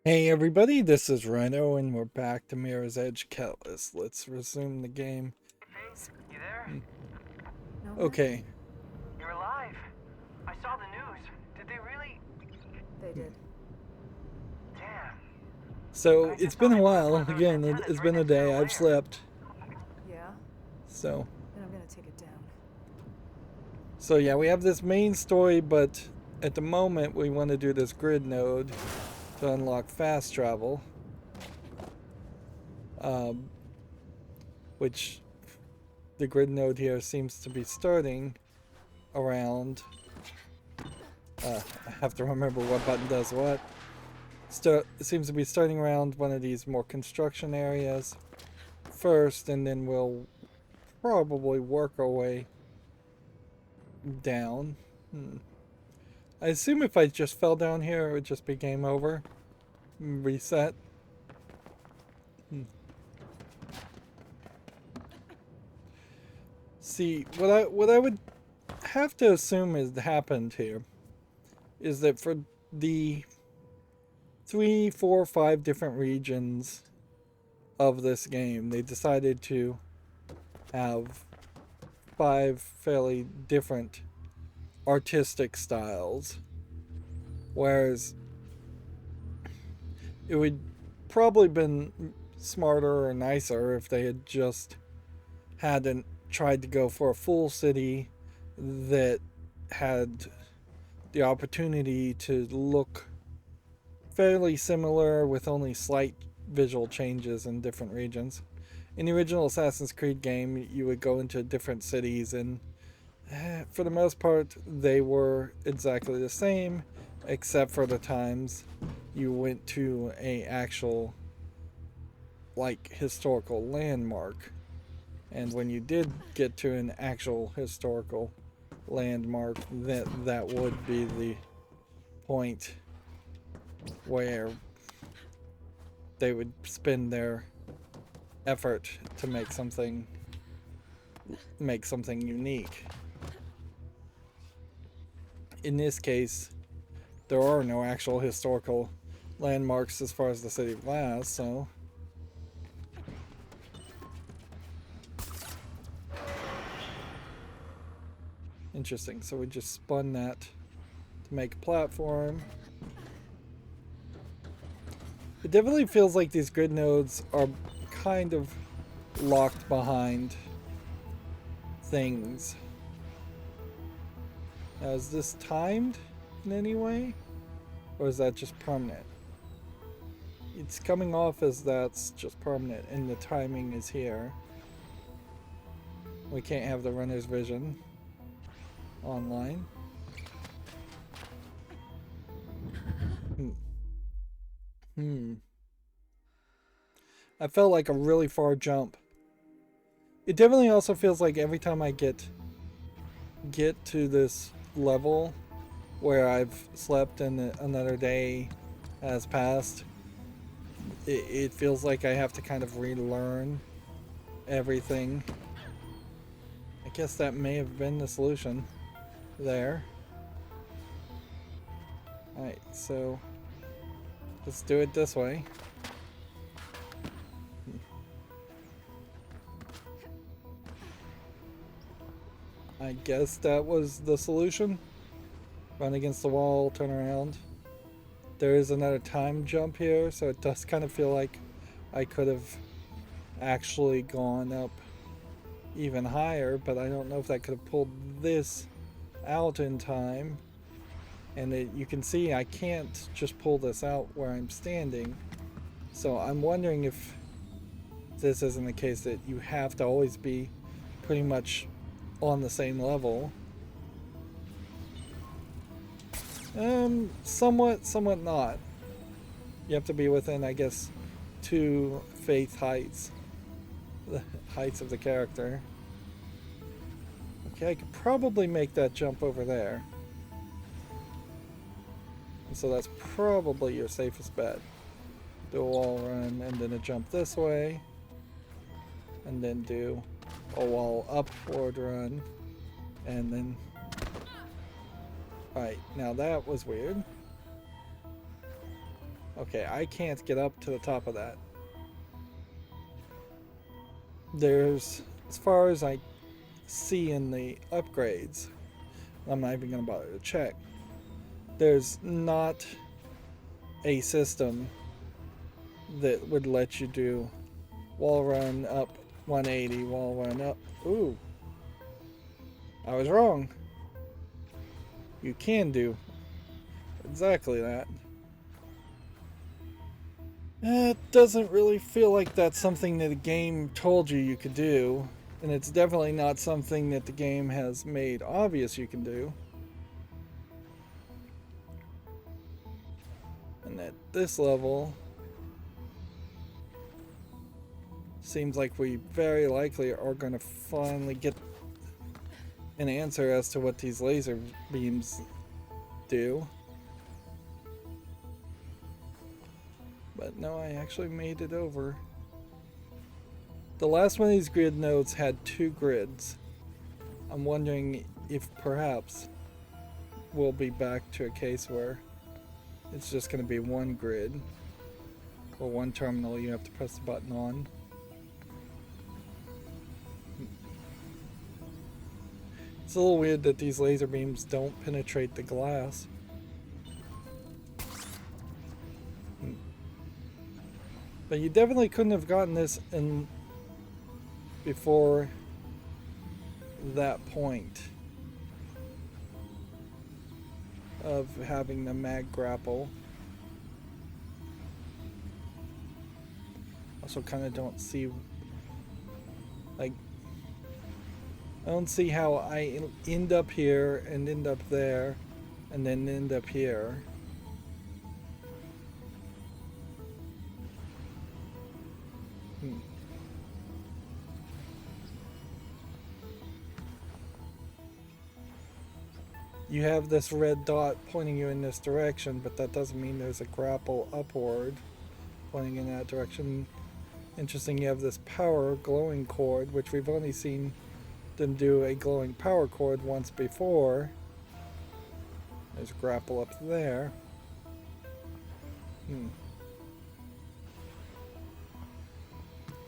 Hey everybody, this is Rydo and we're back to Mirror's Edge Catalyst. Let's resume the game. Faith, you there? Hmm. Nomad? Okay. You're alive. I saw the news. Did they really? They did. Damn. But So I it's just saw been a they put while. one of those Again, antennas it's right been a next to day. the I've lair. slept. Yeah? So Then I'm gonna take it down. yeah, we have this main story, but at the moment we want to do this grid node to unlock fast travel. Um, which the grid node here seems to be starting around. I have to remember what button does what. It seems to be starting around one of these more construction areas first, and then we'll probably work our way down. I assume if I just fell down here, it would just be game over. Reset. See, what I would have to assume has happened here is that for the 3, 4, 5 different regions of this game, they decided to have 5 fairly different artistic styles. Whereas it would probably been smarter or nicer if they had just hadn't tried to go for a full city that had the opportunity to look fairly similar with only slight visual changes in different regions. In the original Assassin's Creed game, you would go into different cities, and for the most part, they were exactly the same, except for the times you went to a actual like historical landmark. And when you did get to an actual historical landmark, that would be the point where they would spend their effort to make something unique. In this case, there are no actual historical landmarks as far as the city of Glass, so interesting. So we just spun that to make a platform. It definitely feels like these grid nodes are kind of locked behind things. Now, is this timed in any way? Or is that just permanent? It's coming off as that's just permanent and the timing is here. We can't have the runner's vision online. Hmm. Hmm. I felt like a really far jump. It definitely also feels like every time I get to this level where I've slept and another day has passed, it feels like I have to kind of relearn everything. I guess that may have been the solution there. Alright, so let's do it this way. I guess that was the solution. Run against the wall, turn around. There is another time jump here, so it does kind of feel like I could have actually gone up even higher, but I don't know if that could have pulled this out in time. And you can see I can't just pull this out where I'm standing. So I'm wondering if this isn't the case that you have to always be pretty much on the same level. Somewhat not. You have to be within, I guess, 2 faith heights. The heights of the character. Okay, I could probably make that jump over there. And so that's probably your safest bet. Do a wall run and then a jump this way. And then do a wall upward run. And then... Alright, now that was weird. Okay, I can't get up to the top of that. There's, as far as I see in the upgrades, I'm not even going to bother to check. There's not a system that would let you do wall run up 180, wall run up. Ooh, I was wrong. You can do exactly that. It doesn't really feel like that's something that the game told you could do, and it's definitely not something that the game has made obvious you can do. And at this level, seems like we very likely are going to finally get an answer as to what these laser beams do. But no, I actually made it over. The last one of these grid nodes had 2 grids. I'm wondering if perhaps we'll be back to a case where it's just going to be 1 grid or 1 terminal you have to press the button on. It's a little weird that these laser beams don't penetrate the glass. But you definitely couldn't have gotten this in before that point of having the mag grapple. Also kind of don't see, like, I don't see how I end up here and end up there and then end up here. You have this red dot pointing you in this direction, but that doesn't mean there's a grapple upward pointing in that direction. Interesting, you have this power glowing cord, which we've only seen them do a glowing power cord once before. There's a grapple up there.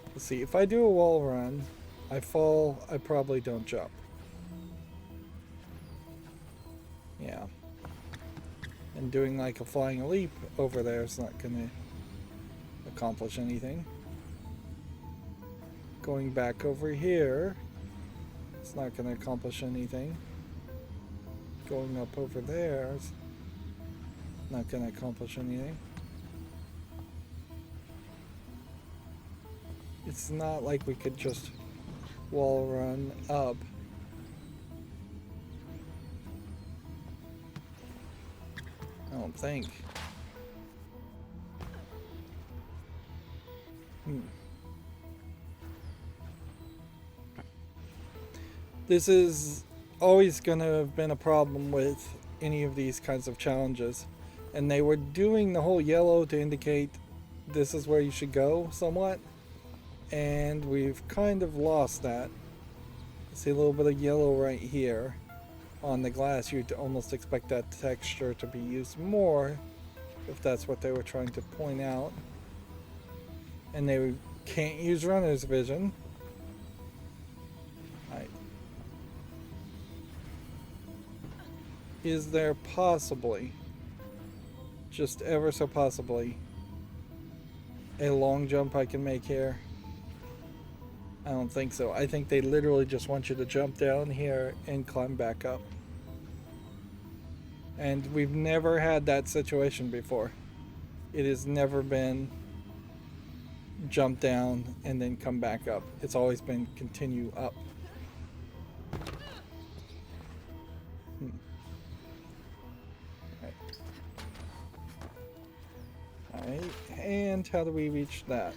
Let's see, if I do a wall run, I fall, I probably don't jump. Yeah. And doing like a flying leap over there is not going to accomplish anything. Going back over here, it's not going to accomplish anything. Going up over there is not going to accomplish anything. It's not like we could just wall run up. I don't think. This is always going to have been a problem with any of these kinds of challenges. And they were doing the whole yellow to indicate this is where you should go somewhat. And we've kind of lost that. See a little bit of yellow right here on the glass. You'd almost expect that texture to be used more if that's what they were trying to point out. And they can't use runner's vision. Is there possibly, just ever so possibly, a long jump I can make here? I don't think so. I think they literally just want you to jump down here and climb back up. And we've never had that situation before. It has never been jump down and then come back up. It's always been continue up. Alright, and how do we reach that?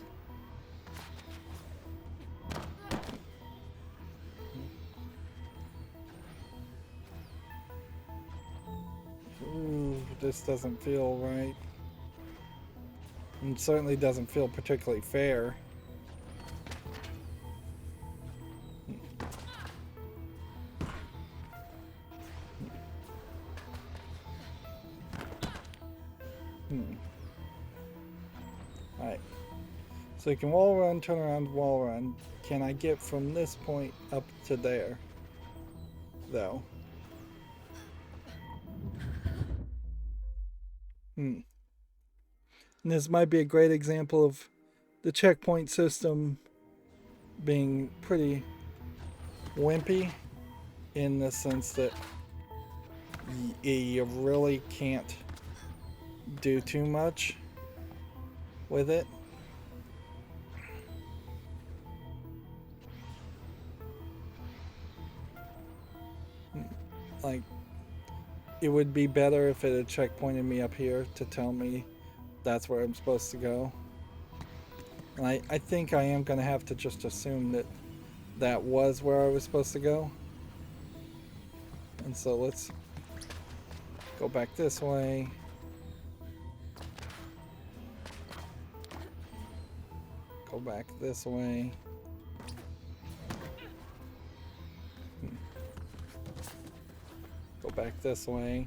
Ooh, this doesn't feel right. And certainly doesn't feel particularly fair. Alright. So you can wall run, turn around, wall run. Can I get from this point up to there? Though. And this might be a great example of the checkpoint system being pretty wimpy in the sense that you really can't do too much with it. Like, it would be better if it had checkpointed me up here to tell me that's where I'm supposed to go. And I think I am going to have to just assume that that was where I was supposed to go. And so let's go back this way. Go back this way. Go back this way.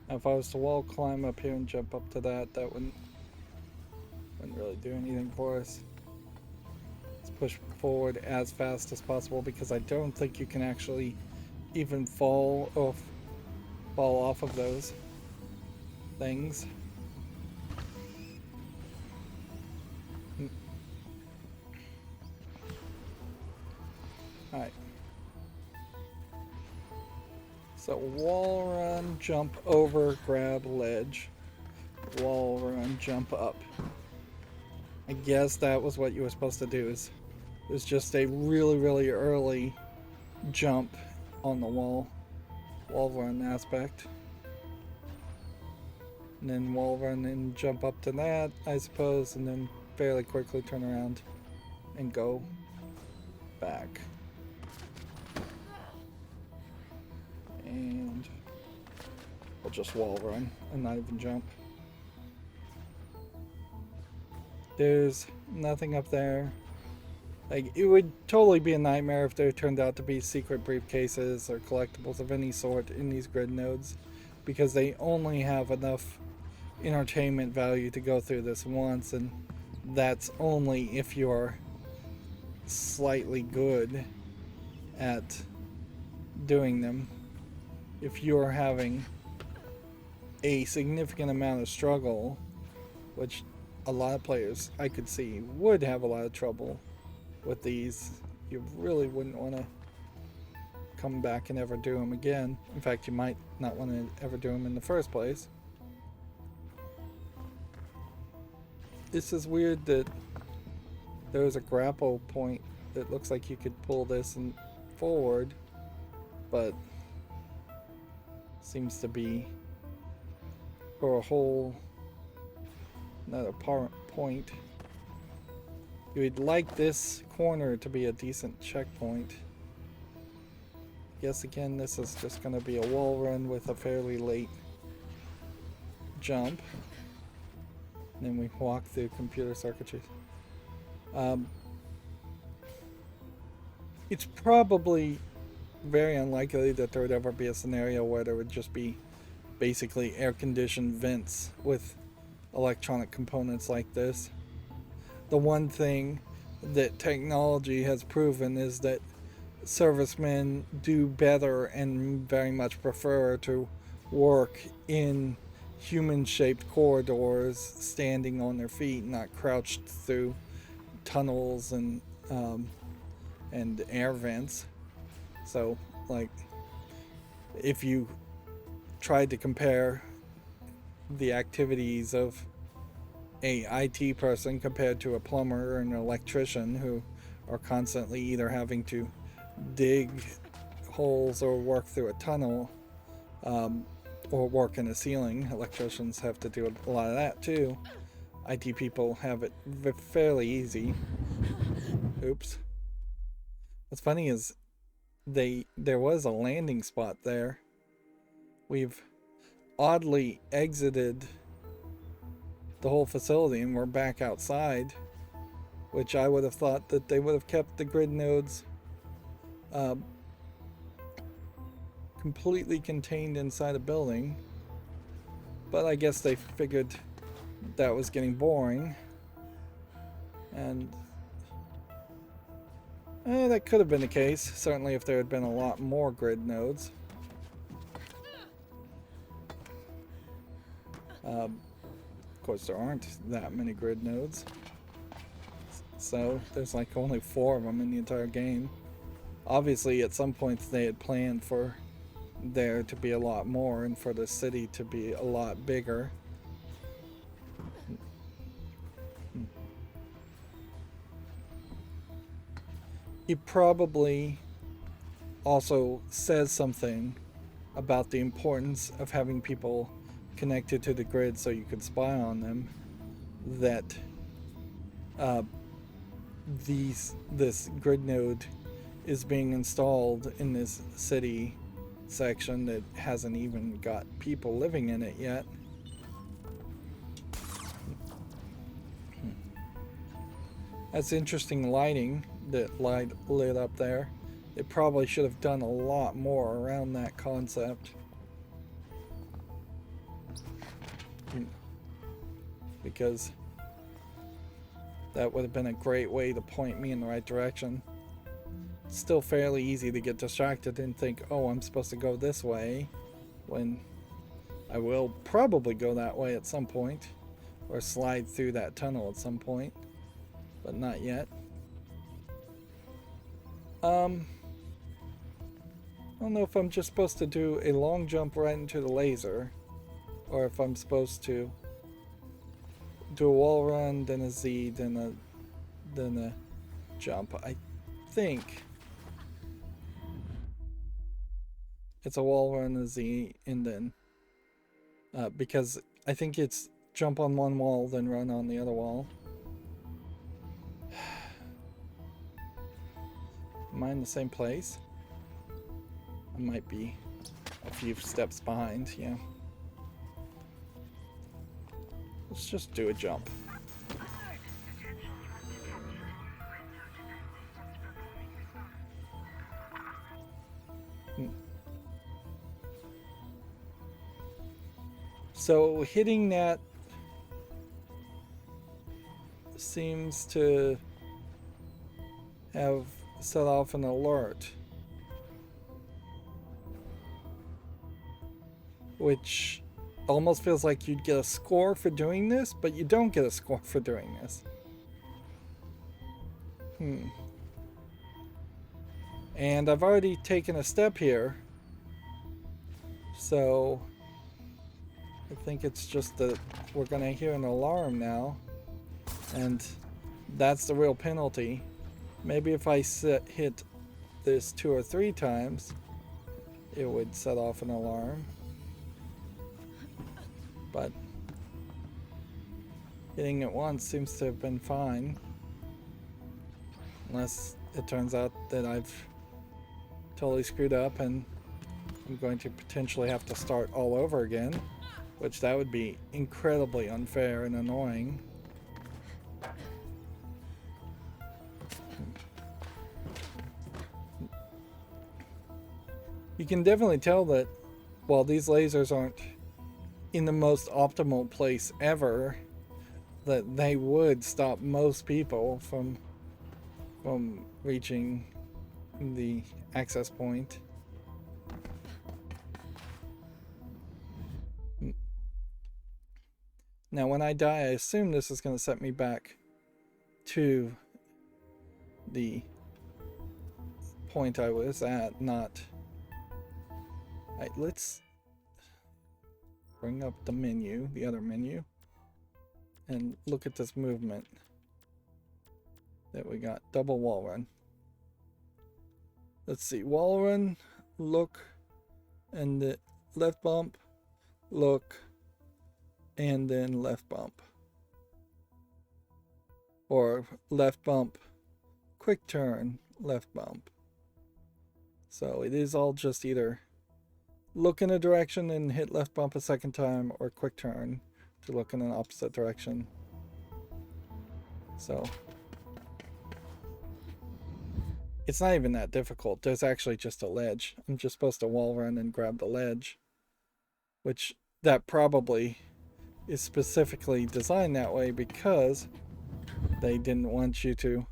Now if I was to wall climb up here and jump up to that, that wouldn't really do anything for us. Let's push forward as fast as possible because I don't think you can actually even fall off of those things. Alright. So wall run, jump over, grab ledge. Wall run, jump up. I guess that was what you were supposed to do. It was just a really, really early jump on the wall run aspect. And then wall run and jump up to that, I suppose, and then fairly quickly turn around and go back. And we'll just wall run and not even jump. There's nothing up there. Like, it would totally be a nightmare if there turned out to be secret briefcases or collectibles of any sort in these grid nodes, because they only have enough entertainment value to go through this once, and that's only if you're slightly good at doing them. If you're having a significant amount of struggle, which a lot of players I could see would have a lot of trouble with these, you really wouldn't want to come back and ever do them again. In fact, you might not want to ever do them in the first place. This is weird that there's a grapple point that looks like you could pull this and forward, but seems to be for a whole another point. You would like this corner to be a decent checkpoint. Guess again, this is just going to be a wall run with a fairly late jump. And then we walk through computer circuitry. It's probably very unlikely that there would ever be a scenario where there would just be basically air-conditioned vents with electronic components like this. The one thing that technology has proven is that servicemen do better and very much prefer to work in human-shaped corridors, standing on their feet, not crouched through tunnels and air vents. So, like, if you tried to compare the activities of a IT person compared to a plumber or an electrician who are constantly either having to dig holes or work through a tunnel, or work in a ceiling. Electricians have to do a lot of that too. IT people have it fairly easy. Oops. What's funny is there was a landing spot there. We've oddly exited the whole facility and we're back outside, which I would have thought that they would have kept the grid nodes completely contained inside a building, but I guess they figured that was getting boring. And that could have been the case, certainly if there had been a lot more grid nodes. Of course, there aren't that many grid nodes. So there's like only 4 of them in the entire game. Obviously, at some point they had planned for there to be a lot more and for the city to be a lot bigger. He probably also says something about the importance of having people connected to the grid so you could spy on them, that this grid node is being installed in this city section that hasn't even got people living in it yet. That's interesting lighting that lit up there. They probably should have done a lot more around that concept. Because that would have been a great way to point me in the right direction. It's still fairly easy to get distracted and think, oh, I'm supposed to go this way, when I will probably go that way at some point, or slide through that tunnel at some point, but not yet. I don't know if I'm just supposed to do a long jump right into the laser, or if I'm supposed to do a wall run, then a Z, then a jump. I think it's a wall run, a Z, and then because I think it's jump on one wall, then run on the other wall. Am I in the same place? I might be a few steps behind, yeah. Let's just do a jump. So hitting that seems to have set off an alert, which almost feels like you'd get a score for doing this, but you don't get a score for doing this. And I've already taken a step here, so I think it's just that we're gonna hear an alarm now, and that's the real penalty. Maybe if I hit this 2 or 3 times, it would set off an alarm. But hitting it once seems to have been fine. Unless it turns out that I've totally screwed up and I'm going to potentially have to start all over again, which that would be incredibly unfair and annoying. You can definitely tell that while these lasers aren't in the most optimal place ever, that they would stop most people from reaching the access point. Now when I die, I assume this is going to set me back to the point I was at, not... Alright, let's bring up the menu, the other menu, and look at this movement that we got. Double wall run. Let's see, wall run, look, and the left bump, look, and then left bump. Or left bump, quick turn, left bump. So it is all just either look in a direction and hit left bump a second time, or quick turn to look in an opposite direction. So it's not even that difficult. There's actually just a ledge. I'm just supposed to wall run and grab the ledge, which that probably is specifically designed that way because they didn't want you to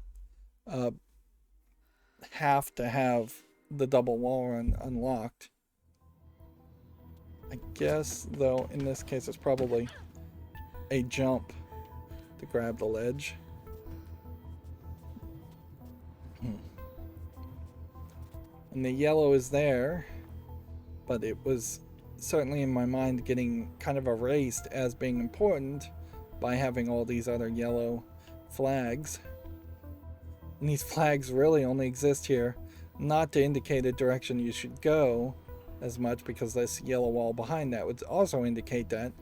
have to have the double wall run unlocked. I guess, though, in this case, it's probably a jump to grab the ledge. And the yellow is there, but it was certainly in my mind getting kind of erased as being important by having all these other yellow flags. And these flags really only exist here not to indicate a direction you should go as much, because this yellow wall behind that would also indicate that.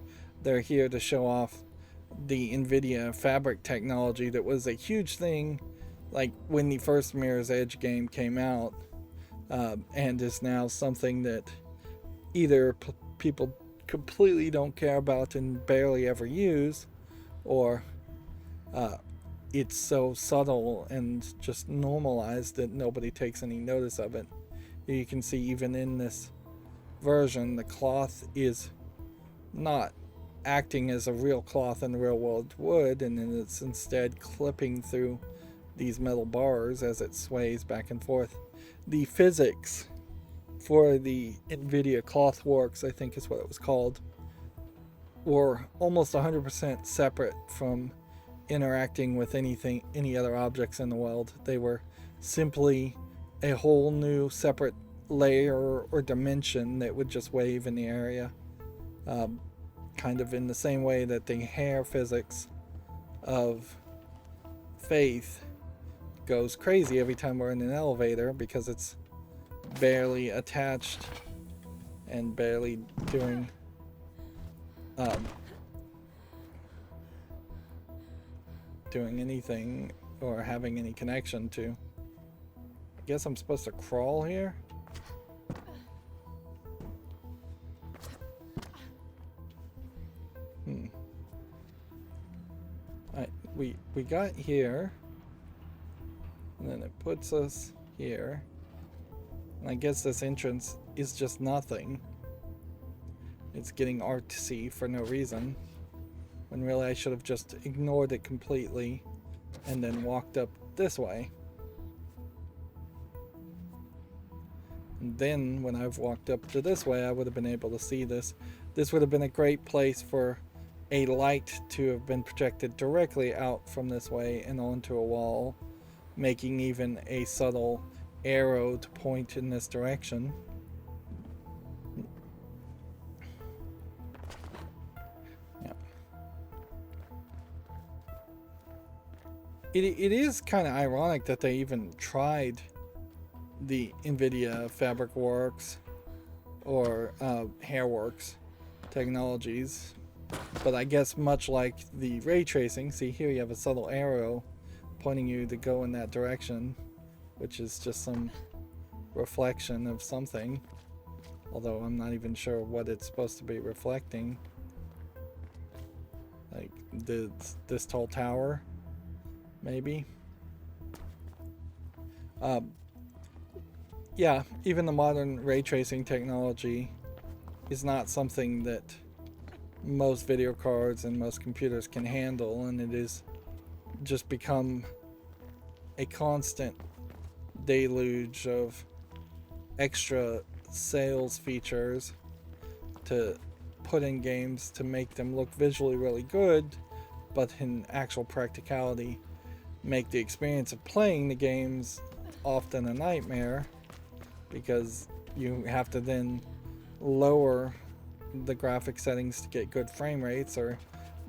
They're here to show off the NVIDIA fabric technology that was a huge thing like when the first Mirror's Edge game came out, and is now something that either people completely don't care about and barely ever use, or it's so subtle and just normalized that nobody takes any notice of it. You can see even in this version, the cloth is not acting as a real cloth in the real world would, and then it's instead clipping through these metal bars as it sways back and forth. The physics for the NVIDIA Clothworks, I think is what it was called, were almost 100% separate from interacting with any other objects in the world. They were simply a whole new separate layer or dimension that would just wave in the area, kind of in the same way that the hair physics of Faith goes crazy every time we're in an elevator, because it's barely attached and barely doing anything or having any connection to. I guess I'm supposed to crawl here. We got here, and then it puts us here, and I guess this entrance is just nothing. It's getting artsy for no reason, when really I should have just ignored it completely and then walked up this way. And then when I've walked up to this way, I would have been able to see this. This would have been a great place for a light to have been projected directly out from this way and onto a wall, making even a subtle arrow to point in this direction. Yeah. It is kind of ironic that they even tried the NVIDIA Fabric Works or Hairworks technologies, but I guess much like the ray tracing, see here you have a subtle arrow pointing you to go in that direction, which is just some reflection of something, although I'm not even sure what it's supposed to be reflecting. Like this tall tower, maybe. Yeah, even the modern ray tracing technology is not something that most video cards and most computers can handle, and it is just become a constant deluge of extra sales features to put in games to make them look visually really good, but in actual practicality make the experience of playing the games often a nightmare, because you have to then lower the graphic settings to get good frame rates, or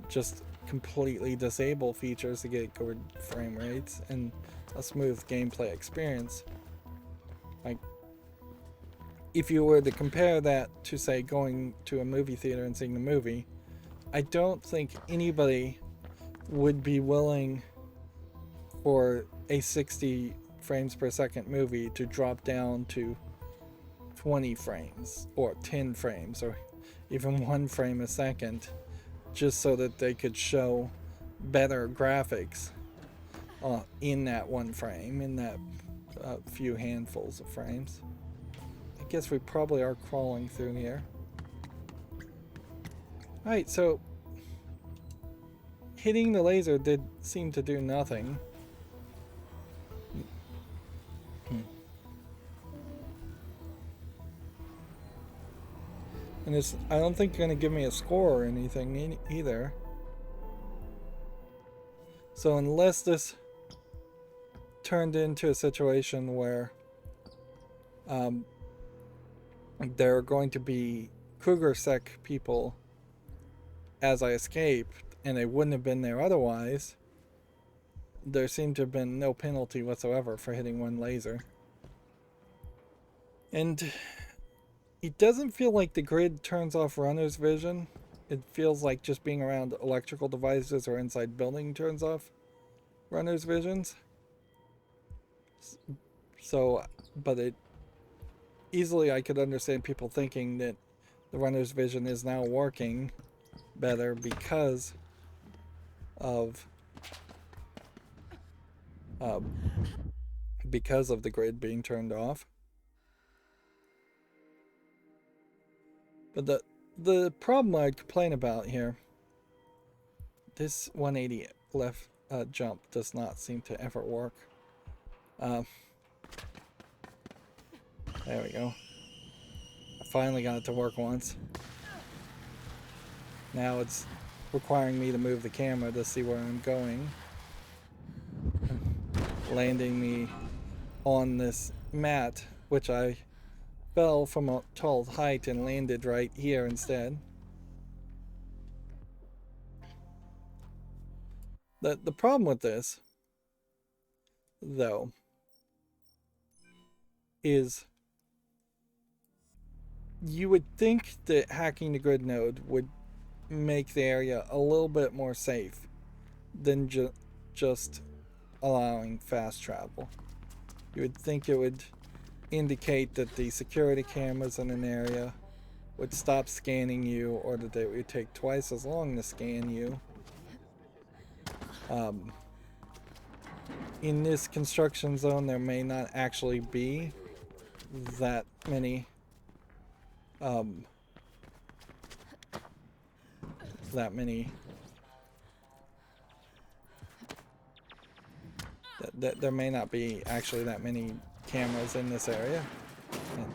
just completely disable features to get good frame rates and a smooth gameplay experience. Like, if you were to compare that to, say, going to a movie theater and seeing the movie, I don't think anybody would be willing for a 60 frames per second movie to drop down to 20 frames or 10 frames or even 1 frame a second, just so that they could show better graphics in that 1 frame, in that few handfuls of frames. I guess we probably are crawling through here. Alright, so hitting the laser did seem to do nothing. And it's, I don't think going to give me a score or anything either. So unless this turned into a situation where there are going to be Kruger-sec people as I escaped, and they wouldn't have been there otherwise, there seemed to have been no penalty whatsoever for hitting one laser. And it doesn't feel like the grid turns off runner's vision. It feels like just being around electrical devices or inside building turns off runner's visions. So, but it easily I could understand people thinking that the runner's vision is now working better because of the grid being turned off. But the problem I'd complain about here, this 180 left jump does not seem to ever work. There we go. I finally got it to work once. Now it's requiring me to move the camera to see where I'm going. Landing me on this mat, which I fell from a tall height and landed right here instead. The problem with this, though, is you would think that hacking the grid node would make the area a little bit more safe than just allowing fast travel. You would think it would indicate that the security cameras in an area would stop scanning you, or that they would take twice as long to scan you. In this construction zone, there may not actually be that many there may not be actually that many cameras in this area. And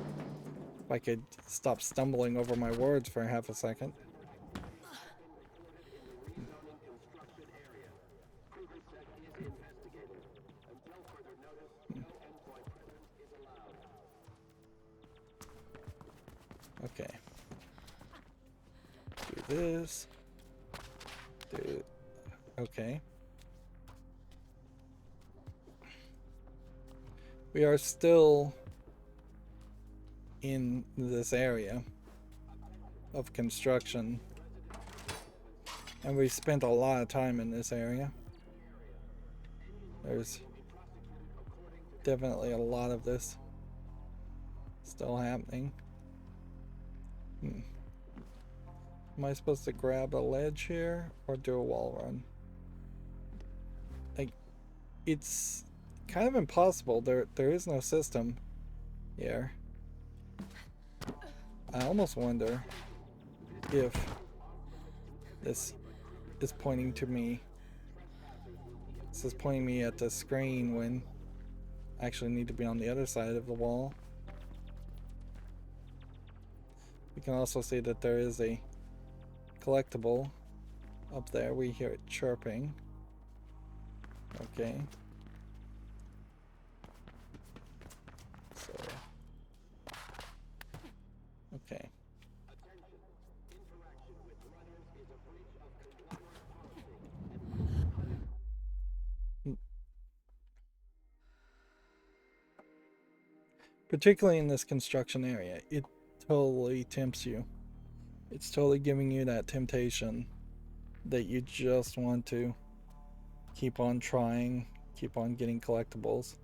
if I could stop stumbling over my words for half a second. Okay. Do this. Okay. We are still in this area of construction, and we spent a lot of time in this area. There's definitely a lot of this still happening. Am I supposed to grab a ledge here or do a wall run? Like, it's kind of impossible. There is no system here. I almost wonder if this is pointing to me. This is pointing me at the screen when I actually need to be on the other side of the wall. We can also see that there is a collectible up there. We hear it chirping. Okay. So. Okay. Particularly in this construction area, it totally tempts you. It's totally giving you that temptation that you just want to keep on trying, keep on getting collectibles.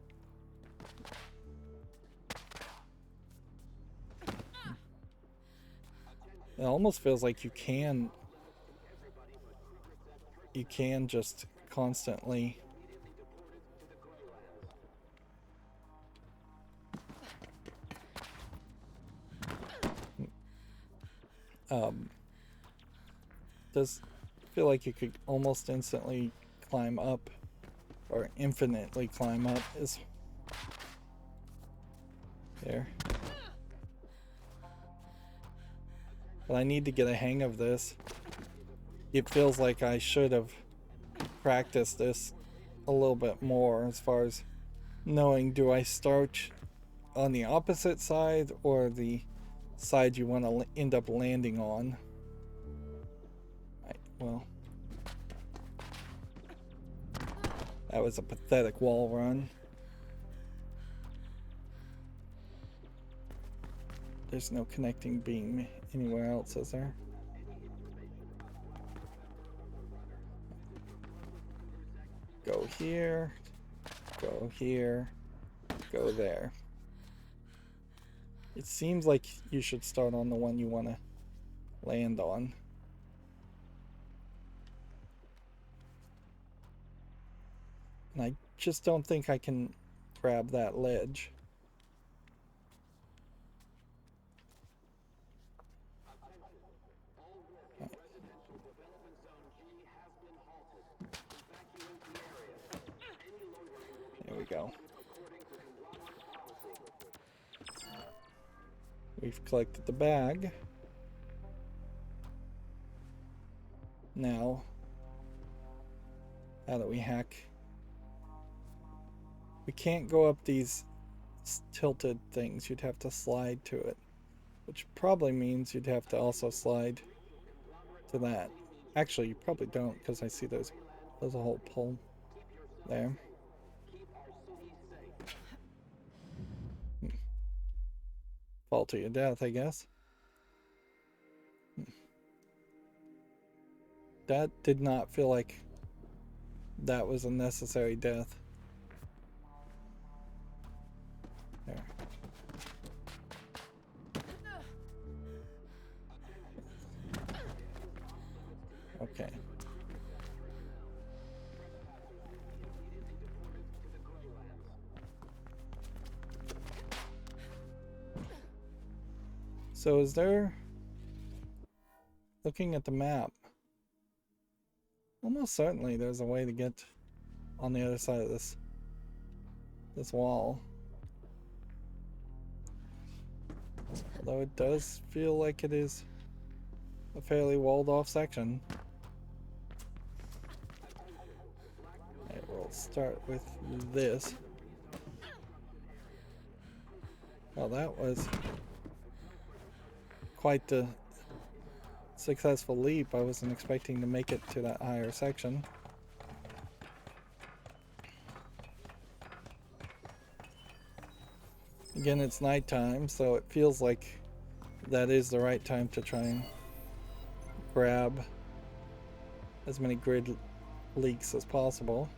It almost feels like you can just constantly does feel like you could almost instantly climb up, or infinitely climb up. Is there. But I need to get a hang of this. It feels like I should have practiced this a little bit more as far as knowing, do I start on the opposite side or the side you want to end up landing on? Well, that was a pathetic wall run. There's no connecting beam anywhere else, is there? Go here, go here, go there. It seems like you should start on the one you want to land on. And I just don't think I can grab that ledge. There we go. We've collected the bag. Now, how do we hack? We can't go up these tilted things. You'd have to slide to it, which probably means you'd have to also slide to that. Actually, you probably don't, because I see there's a whole pole there. Fall to your death, I guess. That did not feel like that was a necessary death. There. Okay. So is there, looking at the map, almost certainly there's a way to get on the other side of this wall. Although it does feel like it is a fairly walled off section. Alright, we'll start with this. Well, that was quite the successful leap. I wasn't expecting to make it to that higher section. Again, it's nighttime, so it feels like that is the right time to try and grab as many grid leaks as possible.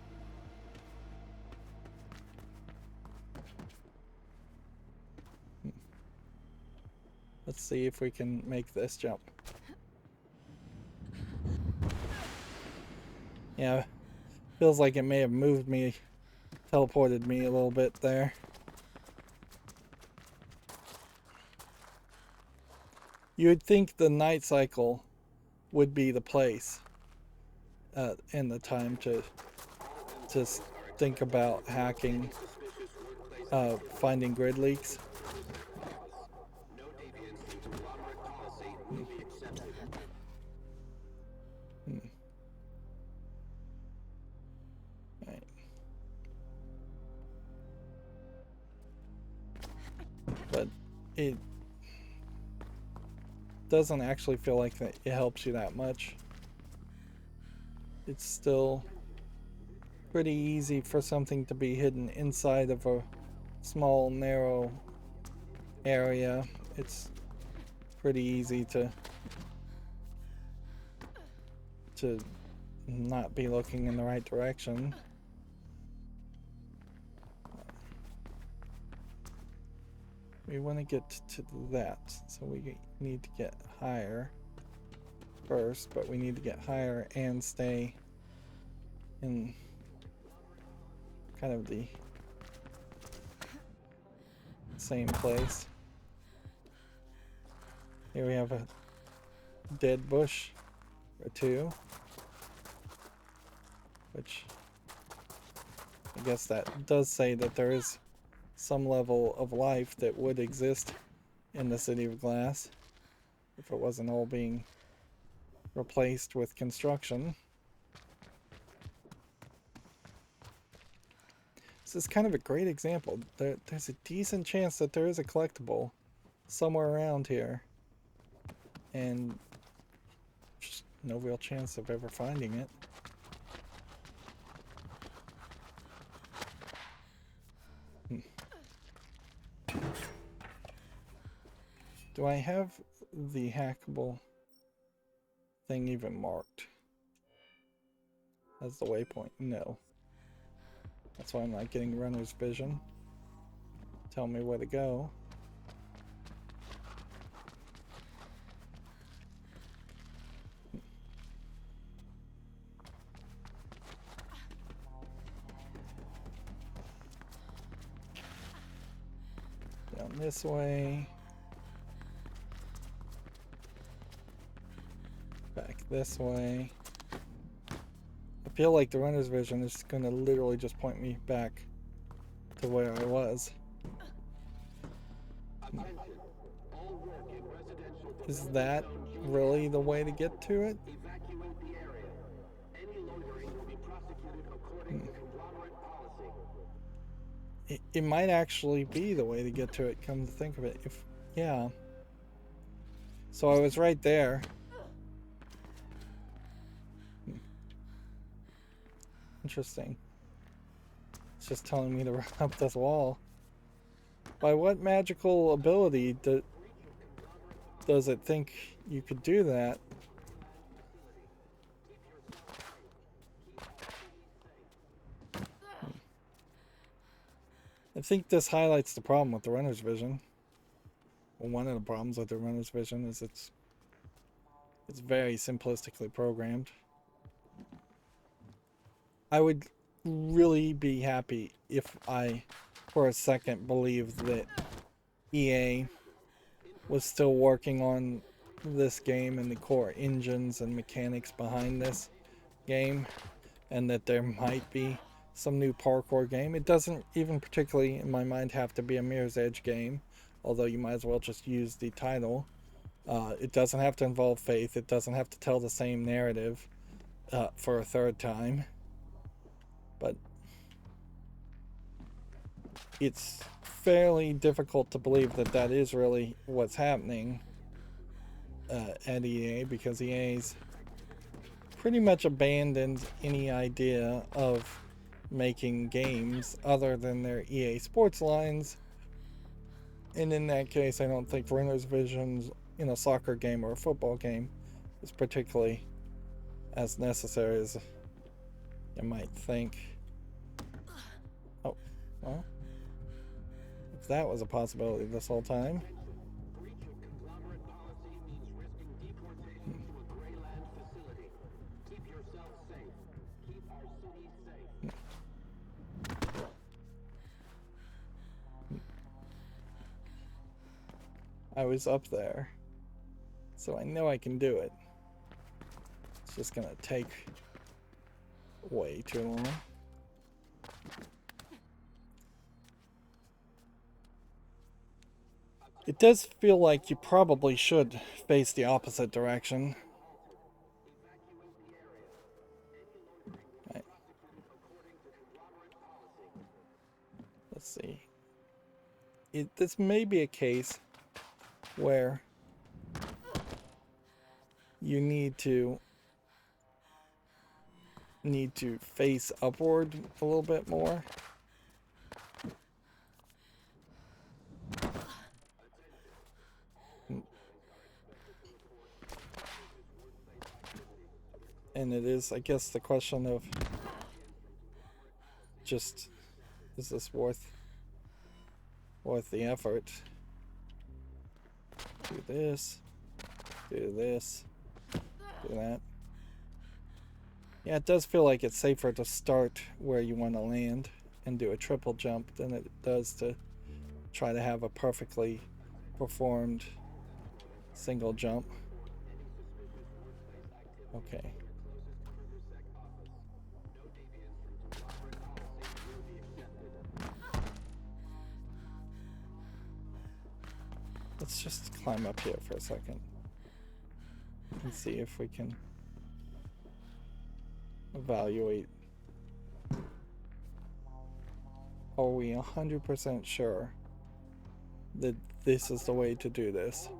Let's see if we can make this jump. Yeah, feels like it may have moved me, teleported me a little bit there. You would think the night cycle would be the place and the time to think about hacking, finding grid leaks. Right. But it doesn't actually feel like that it helps you that much. It's still pretty easy for something to be hidden inside of a small narrow area. It's pretty easy to not be looking in the right direction. We want to get to that, so we need to get higher first, but we need to get higher and stay in kind of the same place. Here we have a dead bush or two. which I guess that does say that there is some level of life that would exist in the City of Glass if it wasn't all being replaced with construction. This is kind of a great example. There's a decent chance that there is a collectible somewhere around here, and just no real chance of ever finding it. Do I have the hackable thing even marked as the waypoint? No. That's why I'm not getting runner's vision. Tell me where to go. Down this way. Back this way. I feel like the runner's vision is going to literally just point me back to where I was. Is that really the way to get to it? It might actually be the way to get to it, come to think of it. Yeah. So I was right there. Interesting. It's just telling me to run up this wall. By what magical ability does it think you could do that? I think this highlights the problem with the runner's vision. Well, one of the problems with the runner's vision is it's very simplistically programmed. I would really be happy if I, for a second, believed that EA was still working on this game and the core engines and mechanics behind this game, and that there might be some new parkour game. It doesn't even particularly, in my mind, have to be a Mirror's Edge game, although you might as well just use the title. It doesn't have to involve faith. It doesn't have to tell the same narrative for a third time. But it's fairly difficult to believe that that is really what's happening at EA, because EA's pretty much abandoned any idea of making games other than their EA Sports lines. And in that case, I don't think Runner's Visions in a soccer game or a football game is particularly as necessary as you might think. Oh, well, if that was a possibility this whole time. I was up there, so I know I can do it. It's just gonna take way too long. It does feel like you probably should face the opposite direction. Right. Let's see. This may be a case where you need to face upward a little bit more. And it is, I guess, the question of just, is this worth the effort? Do this, do this, do that. Yeah, it does feel like it's safer to start where you want to land and do a triple jump than it does to try to have a perfectly performed single jump. Okay. Let's just climb up here for a second and see if we can evaluate. Are we 100% sure that this is the way to do this?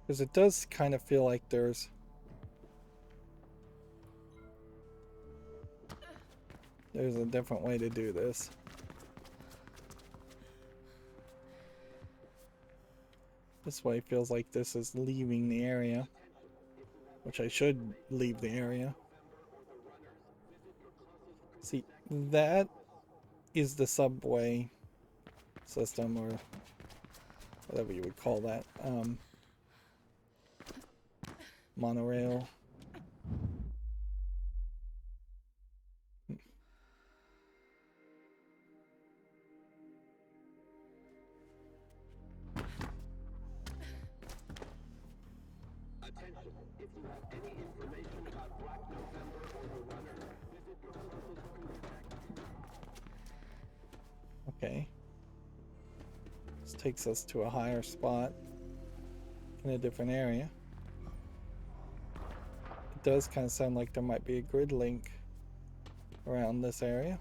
Because it does kind of feel like there's a different way to do this. This way feels like this is leaving the area, which I should leave the area. See, that is the subway system, or whatever you would call that. Monorail. Okay. This takes us to a higher spot in a different area. It does kind of sound like there might be a grid link around this area.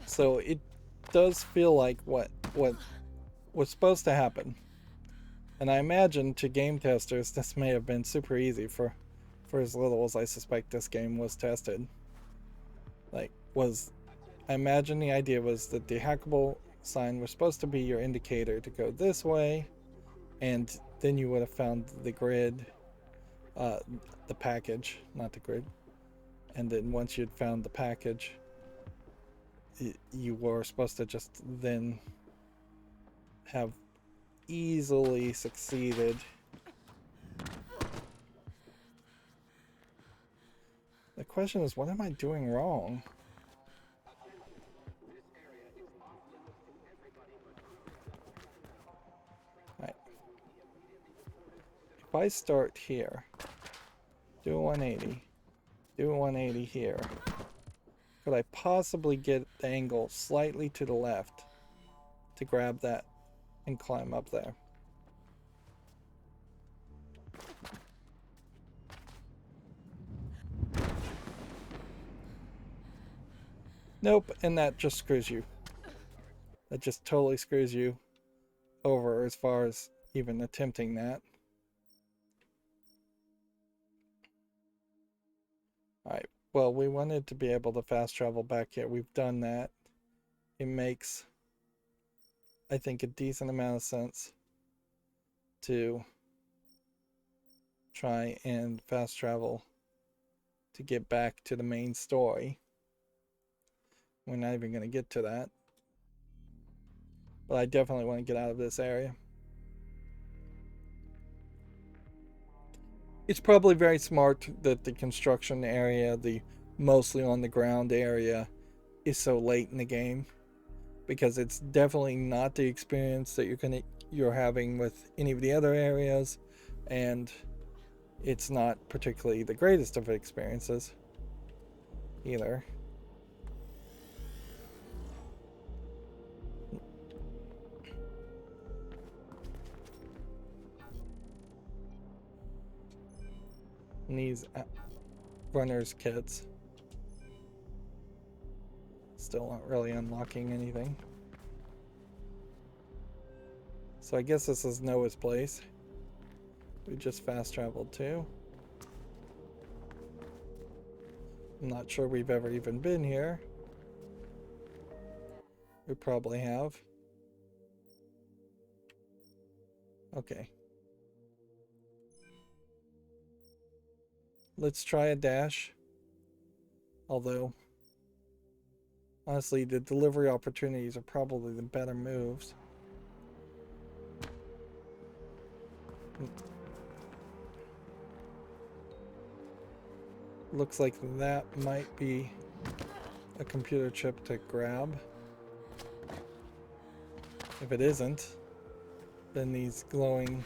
So it does feel like what was supposed to happen. And I imagine to game testers this may have been super easy for as little as I suspect this game was tested. I imagine the idea was that the hackable sign was supposed to be your indicator to go this way, and then you would have found the grid, the package, not the grid. And then once you'd found the package, you were supposed to just then have easily succeeded. The question is, what am I doing wrong? Right. If I start here, do a 180, do a 180 here, could I possibly get the angle slightly to the left to grab that and climb up there? Nope, and that just screws you. That just totally screws you over as far as even attempting that. Alright, well, we wanted to be able to fast travel back here. We've done that. It makes, I think, a decent amount of sense to try and fast travel to get back to the main story. We're not even going to get to that. But I definitely want to get out of this area. It's probably very smart that the construction area, the mostly on the ground area, is so late in the game, because it's definitely not the experience that you're having with any of the other areas, and it's not particularly the greatest of experiences either. And these runners kits still aren't really unlocking anything. So I guess this is Noah's place. We just fast traveled to. I'm not sure we've ever even been here. We probably have. Okay. Let's try a dash. Although Honestly, the delivery opportunities are probably the better moves. Looks like that might be a computer chip to grab. If it isn't, then these glowing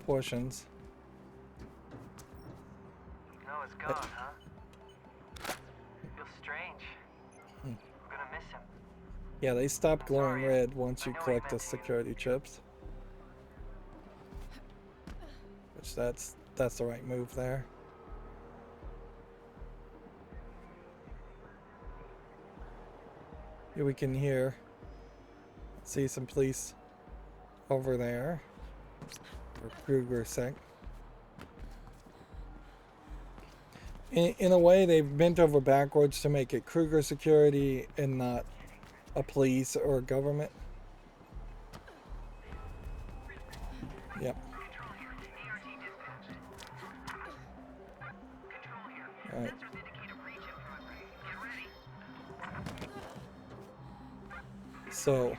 portions. No, it's gone, huh? Feels strange. I'm gonna miss him. Yeah, they stop glowing Sorry, red once I you know what collect you the meant to me. security chips. Which that's the right move there. Here we can see some police over there. Or Kruger sec. In a way, they've bent over backwards to make it Kruger security and not a police or a government. Yep. Alright. So.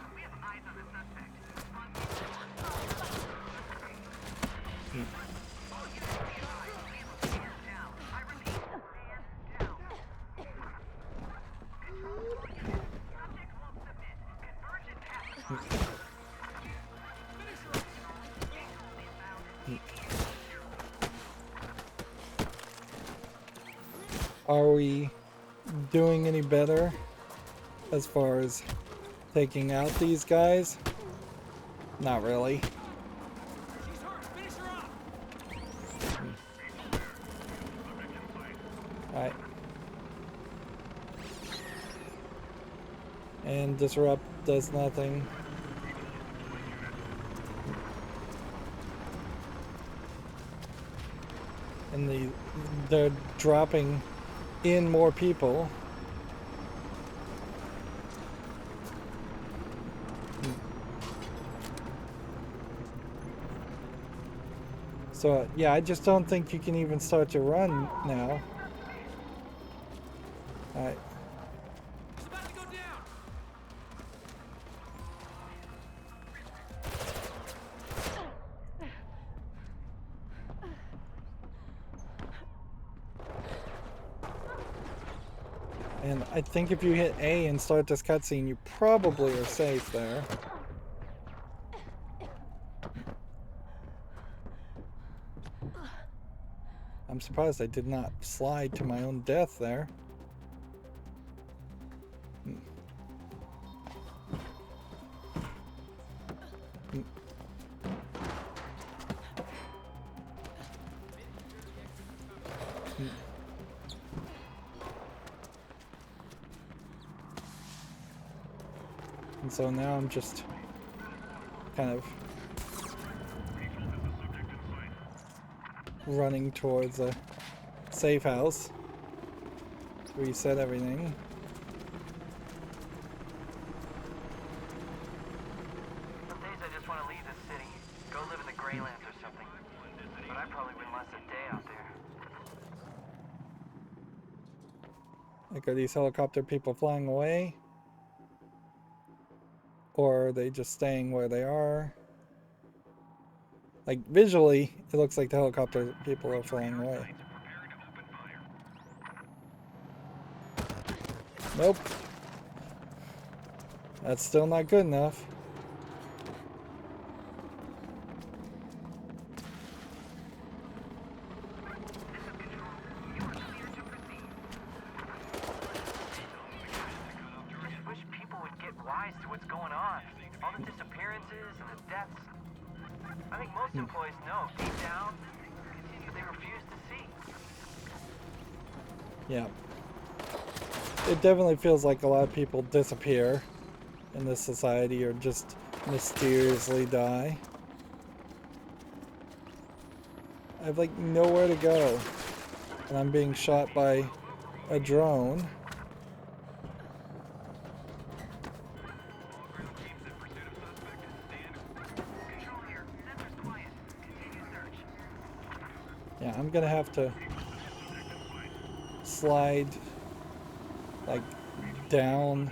Are we doing any better as far as taking out these guys? Not really. Alright. And disrupt does nothing. And they're dropping in more people. So yeah, I just don't think you can even start to run now. Alright. It's about to go down. And I think if you hit A and start this cutscene, you probably are safe there. I'm surprised I did not slide to my own death there. And so now I'm just kind of running towards a safe house. Reset everything. Some days I just want to leave this city, go live in the Greylands or something. But I probably wouldn't last a day out there. Like, are these helicopter people flying away? Or are they just staying where they are? Like, visually, it looks like the helicopter people are flying away. Nope. That's still not good enough. I just wish people would get wise to what's going on. All the disappearances and the deaths. I think most employees know deep down, but they refuse to see. Yeah. It definitely feels like a lot of people disappear in this society or just mysteriously die. I have like nowhere to go. And I'm being shot by a drone. Yeah, I'm gonna have to slide like down.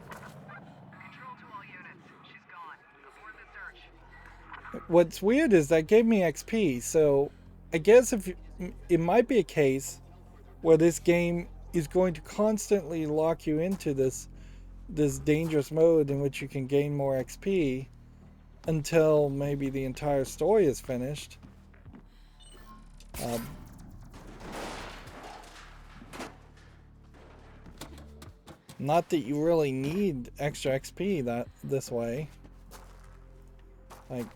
Control to all units. She's gone. Abort the search. What's weird is that gave me XP, so I guess if it might be a case where this game is going to constantly lock you into this dangerous mode in which you can gain more XP until maybe the entire story is finished. Not that you really need extra XP this way. Like,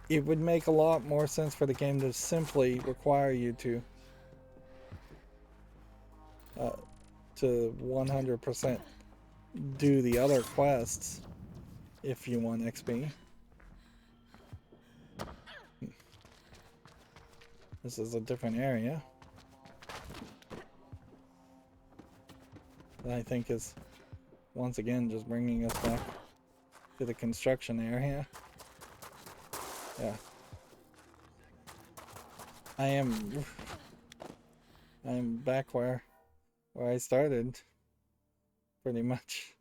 it would make a lot more sense for the game to simply require you to 100% do the other quests if you want XP. This is a different area that I think is once again just bringing us back to the construction area. Yeah. I am back where I started, pretty much.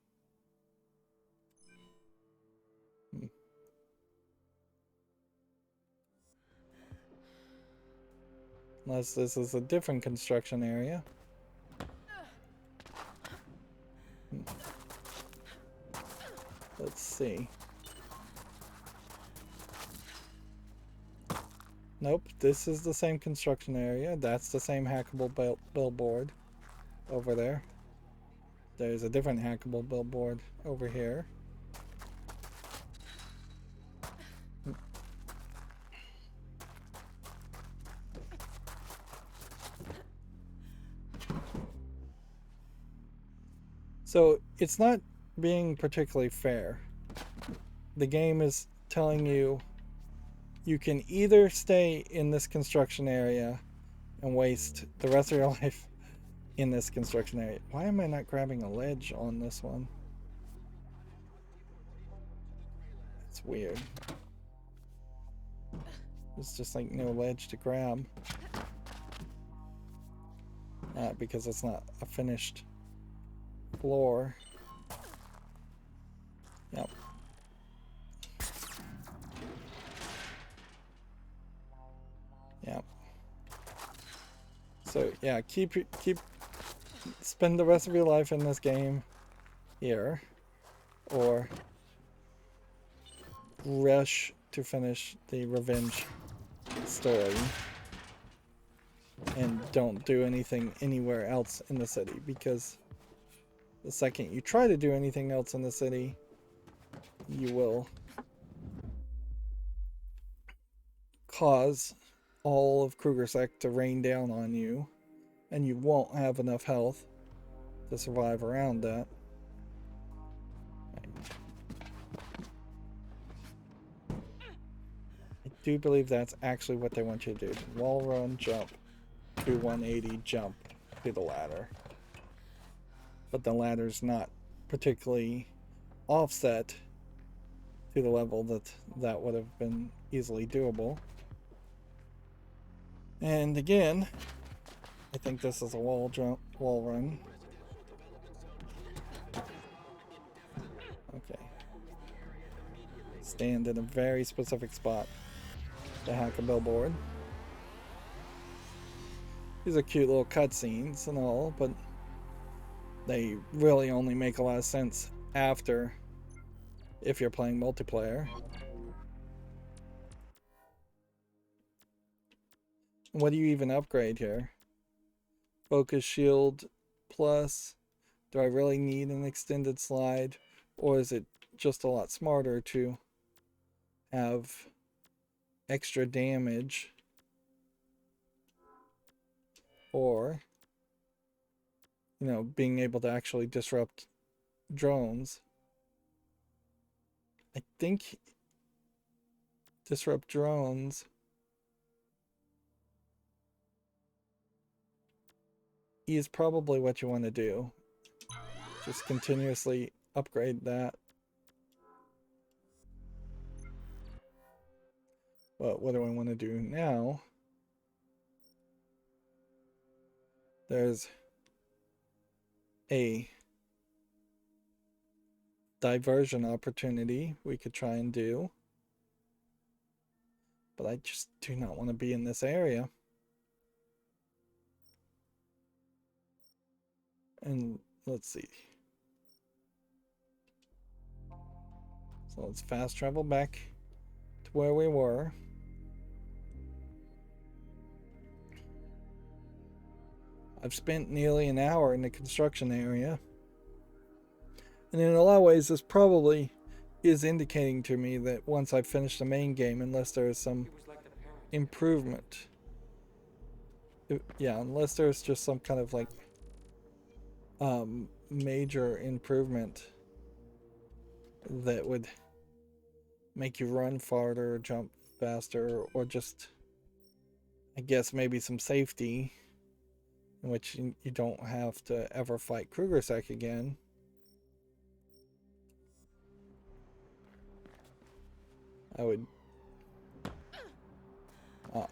Unless this is a different construction area. Let's see. Nope, this is the same construction area. That's the same hackable billboard over there. There's a different hackable billboard over here. So it's not being particularly fair. The game is telling you you can either stay in this construction area and waste the rest of your life in this construction area. Why am I not grabbing a ledge on this one? It's weird. There's just like no ledge to grab. Because it's not a finished floor. Yep. Yep. So yeah, spend the rest of your life in this game here, or rush to finish the revenge story and don't do anything anywhere else in the city, because the second you try to do anything else in the city, you will cause all of Krugersek to rain down on you, and you won't have enough health to survive around that. I do believe that's actually what they want you to do. Wall run, jump, do 180, jump to the ladder. But the ladder's not particularly offset to the level that would have been easily doable. And again, I think this is a wall run. Okay. Stand in a very specific spot to hack a billboard. These are cute little cutscenes and all, but they really only make a lot of sense after, if you're playing multiplayer. What do you even upgrade here? Focus shield plus. Do I really need an extended slide? Or is it just a lot smarter to have extra damage? Or, being able to actually disrupt drones. I think disrupt drones is probably what you want to do. Just continuously upgrade that. But what do I want to do now? There's a diversion opportunity we could try and do. But I just do not want to be in this area. And let's see. So let's fast travel back to where we were. I've spent nearly an hour in the construction area. And in a lot of ways, this probably is indicating to me that once I finish the main game, unless there is some improvement. Yeah, unless there's just some kind of like major improvement that would make you run farther, jump faster, or just, I guess, maybe some safety in which you don't have to ever fight Krugersack again. I would.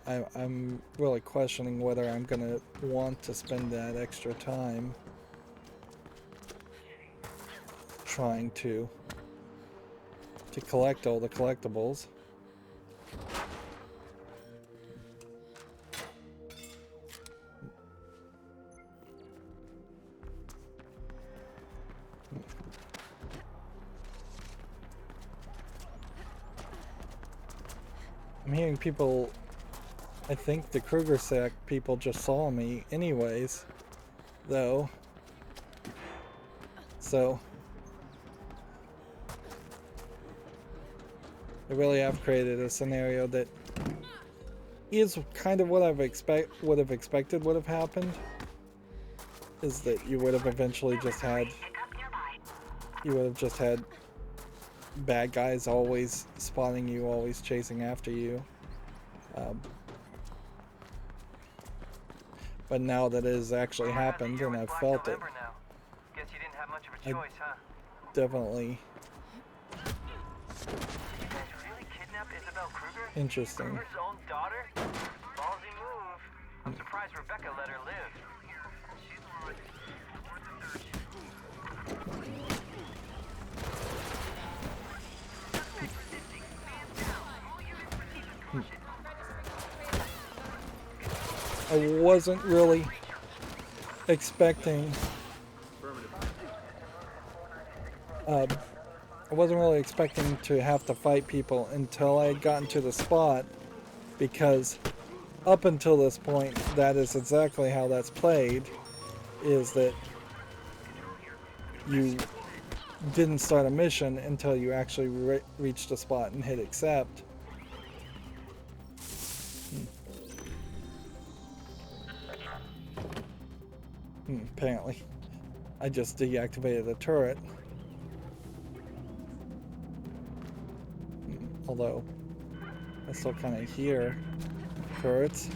I'm really questioning whether I'm gonna want to spend that extra time trying to collect all the collectibles. I'm hearing people, I think the Krugersack people just saw me anyways, though. So they really have created a scenario that is kind of what would have expected would have happened. Is that you would have eventually just had bad guys always spotting you, always chasing after you. But now that it has actually happened and I've felt it, Guess you didn't have much of a I choice, huh? definitely You guys really kidnapped Isabel Kruger? interesting. Kruger's own daughter? Ballsy move. I'm surprised Rebecca let her live. I wasn't really expecting to have to fight people until I had gotten to the spot, because up until this point that is exactly how that's played, is that you didn't start a mission until you actually reached a spot and hit accept. Apparently I just deactivated a turret. Although I still kind of hear turrets.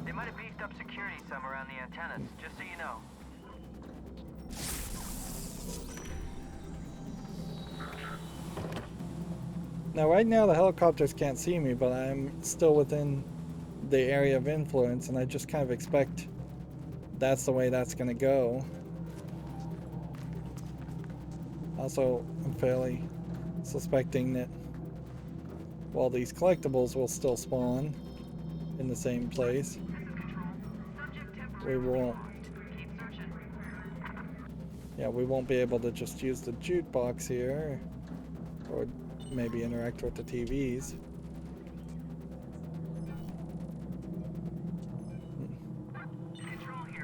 They might have beefed up security some around the antennas, just so you know. Now right now the helicopters can't see me, but I'm still within the area of influence, and I just kind of expect that's the way that's gonna go. Also, I'm fairly suspecting that while these collectibles will still spawn in the same place, we won't be able to just use the jukebox here, or maybe interact with the TVs.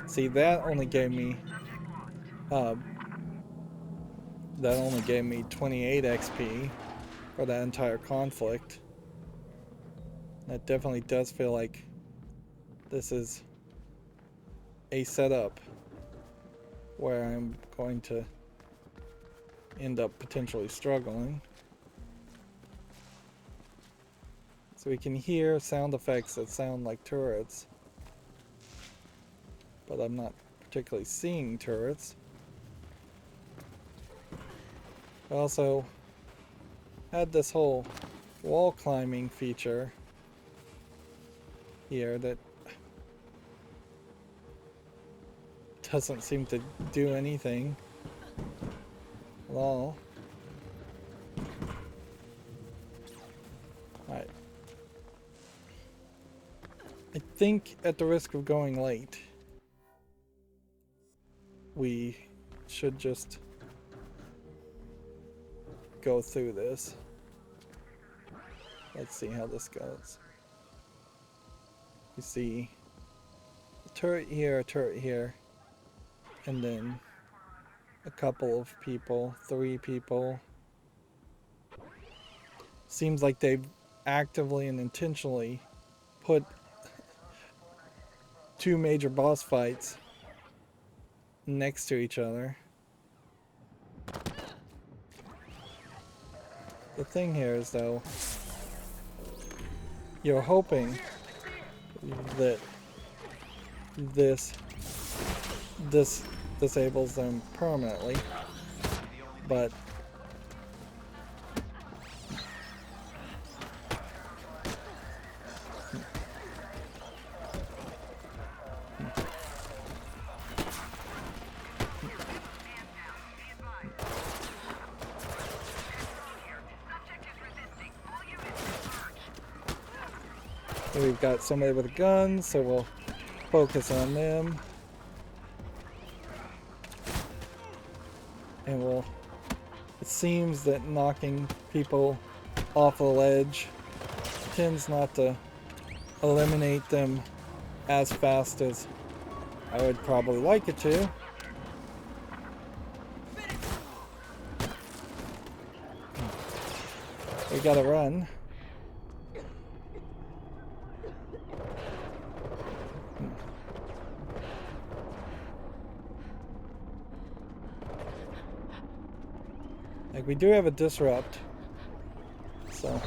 See, that only gave me 28 XP for that entire conflict. That definitely does feel like this is a setup where I'm going to end up potentially struggling. So we can hear sound effects that sound like turrets, but I'm not particularly seeing turrets. Also had this whole wall climbing feature here that doesn't seem to do anything at all. Alright. I think at the risk of going late, we should just go through this. Let's see how this goes. You see a turret here, and then a couple of people, 3 people. Seems like they've actively and intentionally put 2 major boss fights next to each other. The thing here is, though, you're hoping that this disables them permanently, but we've got somebody with a gun, so we'll focus on them. And it seems that knocking people off the ledge tends not to eliminate them as fast as I would probably like it to. We gotta run. Like, we do have a disrupt, so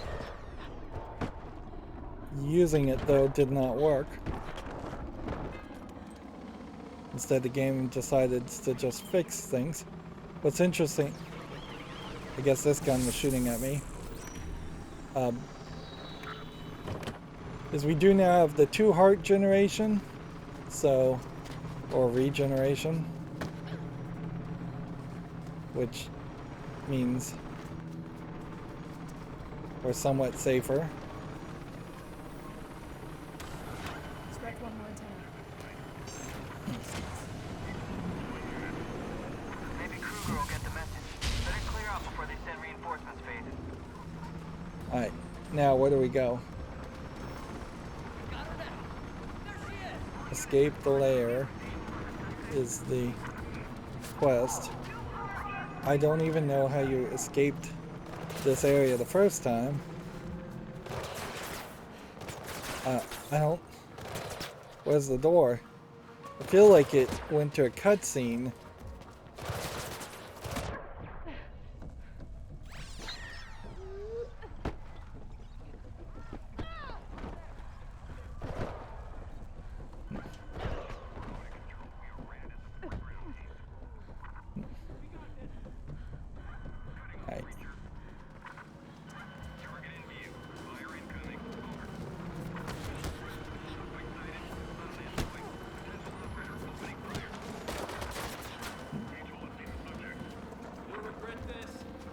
using it though did not work. Instead, the game decided to just fix things. What's interesting, I guess this gun was shooting at me, is we do now have the 2 heart generation, so, or regeneration, which means we're somewhat safer. Expect one more attack. Maybe Kruger will get the message. Better clear out before they send reinforcements phases. Alright, now where do we go? Escape the lair is the quest. I don't even know how you escaped this area the first time. I don't... Where's the door? I feel like it went to a cutscene.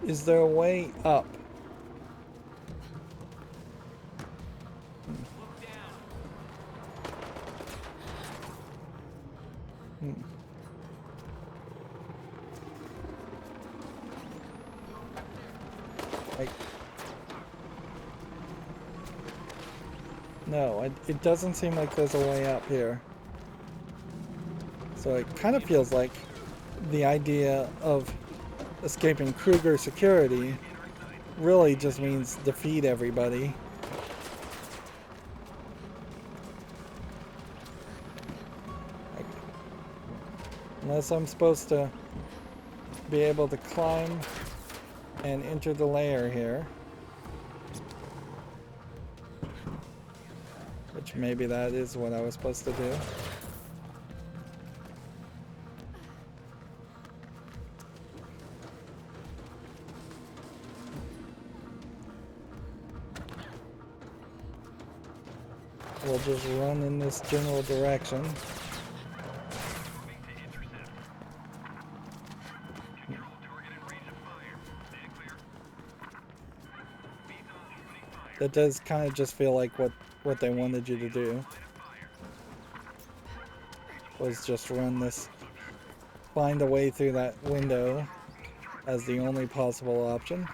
Is there a way up? No, it doesn't seem like there's a way up here. So it kind of feels like the idea of escaping Kruger security really just means defeat everybody. Unless I'm supposed to be able to climb and enter the lair here. Which maybe that is what I was supposed to do. we'll just run in this general direction. That does kind of just feel like what they wanted you to do. Was just run this, find a way through that window as the only possible option.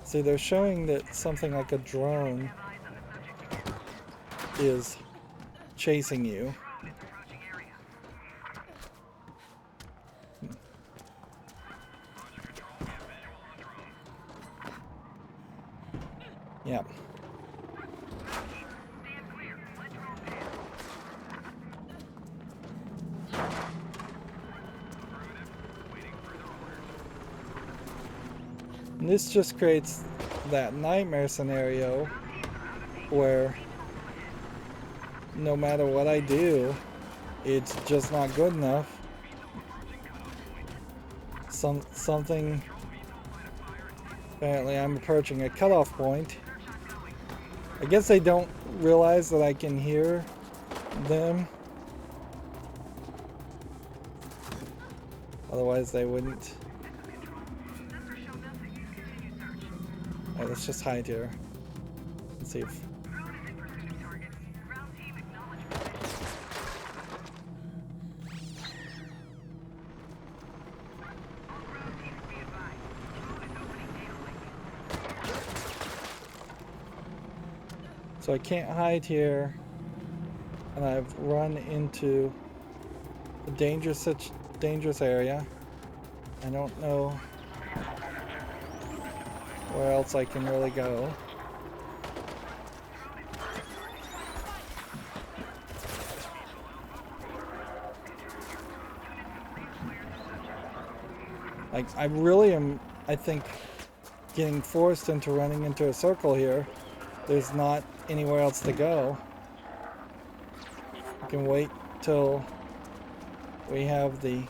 See, they're showing that something like a drone is chasing you. Yeah. And this just creates that nightmare scenario where no matter what I do, it's just not good enough. Something. Apparently, I'm approaching a cutoff point. I guess they don't realize that I can hear them. Otherwise, they wouldn't. Alright, let's just hide here. Let's see if. So I can't hide here, and I've run into a dangerous area. I don't know where else I can really go. Like, I really am, I think, getting forced into running into a circle here. There's not anywhere else to go. We can wait till we have the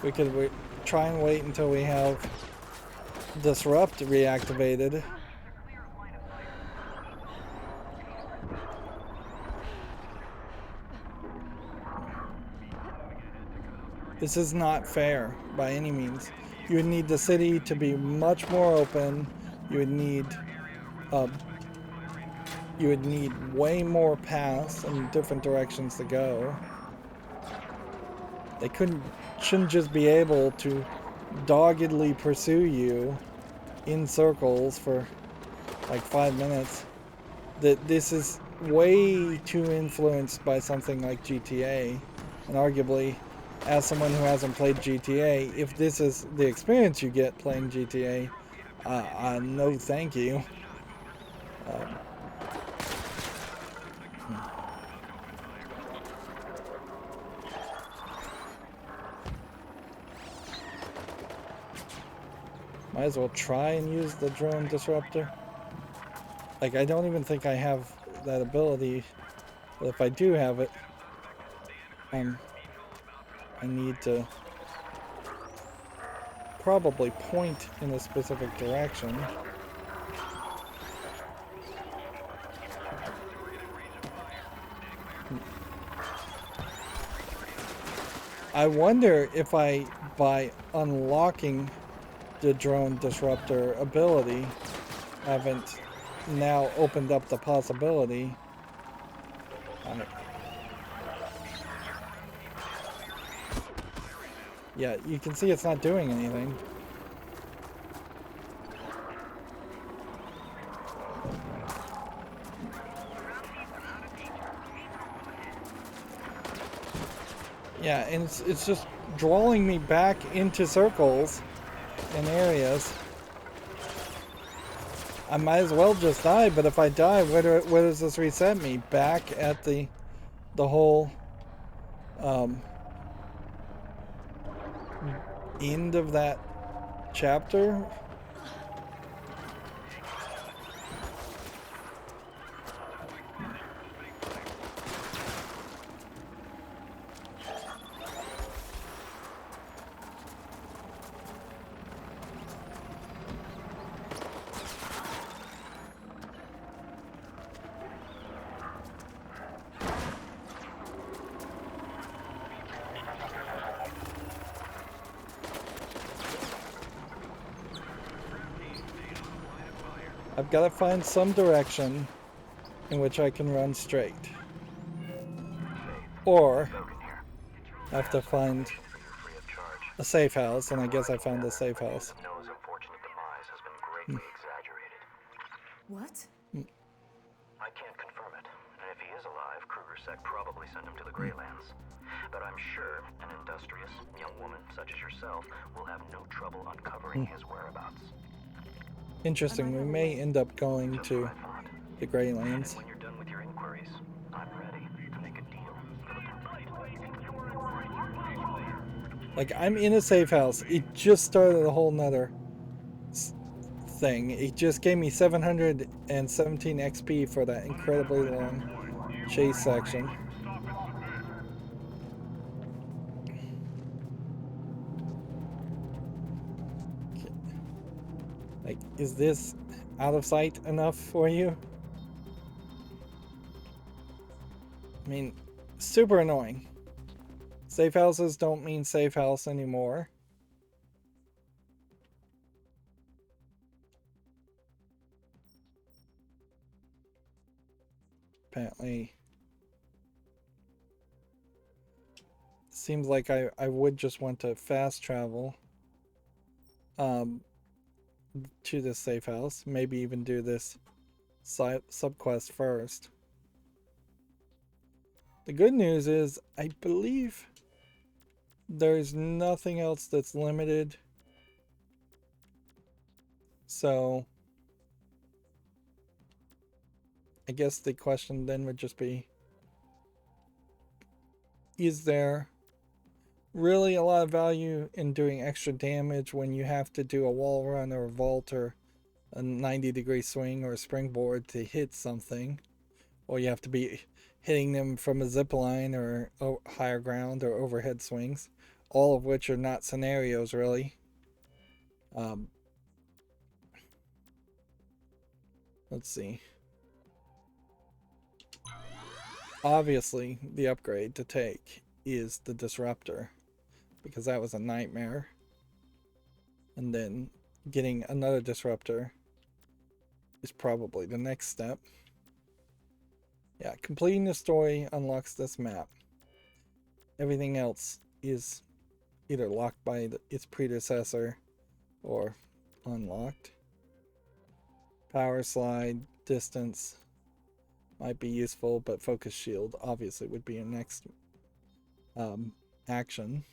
we could try and wait until we have disrupt reactivated. This is not fair by any means. You would need the city to be much more open. You would need way more paths in different directions to go. They shouldn't just be able to doggedly pursue you in circles for like 5 minutes. That this is way too influenced by something like GTA, and arguably, as someone who hasn't played GTA, if this is the experience you get playing GTA, no thank you. Might as well try and use the drone disruptor. Like, I don't even think I have that ability, but if I do have it, I need to probably point in a specific direction. I wonder if by unlocking the drone disruptor ability, haven't now opened up the possibility. Yeah, you can see it's not doing anything. Yeah, and it's just drawing me back into circles and areas. I might as well just die, but if I die, where does this reset me? Back at the whole end of that chapter? I've got to find some direction in which I can run straight. Or I have to find a safe house, and I guess I found a safe house. Noah's unfortunate demise has been greatly exaggerated. What? I can't confirm it, and if he is alive, Kruger-Sec probably sent him to the Greylands. But I'm sure an industrious young woman such as yourself will have no trouble uncovering his whereabouts. Interesting, we may end up going to the Greylands. And when you're done with your inquiries, I'm ready to make a deal for the Like, I'm in a safe house. It just started a whole nother thing. It just gave me 717 XP for that incredibly long chase section. Like, is this out of sight enough for you? I mean, super annoying. Safe houses don't mean safe house anymore. Apparently. Seems like I would just want to fast travel to this safe house. Maybe even do this subquest first. The good news is I believe there's nothing else that's limited. So I guess the question then would just be, is there really a lot of value in doing extra damage when you have to do a wall run or a vault or a 90-degree swing or a springboard to hit something? Or you have to be hitting them from a zip line or higher ground or overhead swings, all of which are not scenarios really. Let's see. Obviously, the upgrade to take is the disruptor, because that was a nightmare. And then getting another disruptor is probably the next step. Yeah, completing the story unlocks this map. Everything else is either locked by its predecessor or unlocked. Power slide, distance might be useful, but focus shield obviously would be your next action.